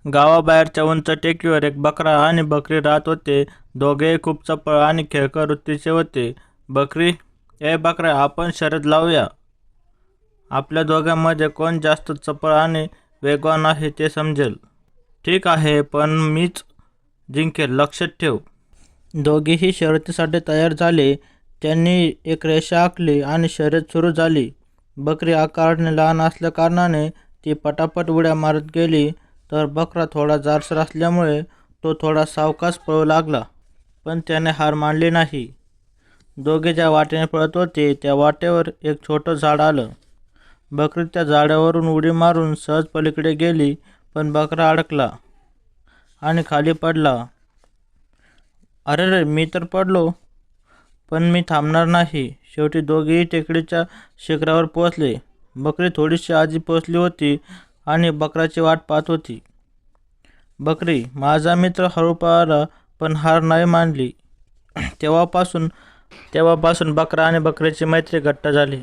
गावाबाहेरच्या उंच टेकडीवर एक बकरा आणि बकरी राहत होते. दोघेही खूप चपळ आणि खेळकर वृत्तीचे होते. बकरी, ए बकऱ्या, आपण शर्यत लावूया. आपल्या दोघांमध्ये कोण जास्त चपळ आणि वेगवान आहे ते समजेल. ठीक आहे, पण मीच जिंकेल, लक्षात ठेव. दोघेही शर्यतीसाठी तयार झाले. त्यांनी एक रेषा आखली आणि शर्यत सुरू झाली. बकरी आकाराने लहान असल्याकारणाने ती पटापट उड्या मारत गेली, तर बकरा थोडा जाडसर असल्यामुळे तो थोडा सावकाश पळू लागला. पण त्याने हार मानली नाही. दोघे ज्या वाटेने पळत होते त्या वाटेवर एक छोटं झाड आलं. बकरी त्या झाडावरून उडी मारून सहज पलीकडे गेली, पण बकरा अडकला आणि खाली पडला. अरे रे, मी तर पडलो. पण मी थांबणार नाही. शेवटी दोघेही टेकडीच्या शिखरावर पोहोचले. बकरी थोडीशी आधी पोहोचली होती आणि बकराची वाट पाहत होती. बकरी, माझा मित्र हळू पळाला पण हार नाही मानली. तेव्हापासून बकरा आणि बकरीची मैत्री घट्ट झाली.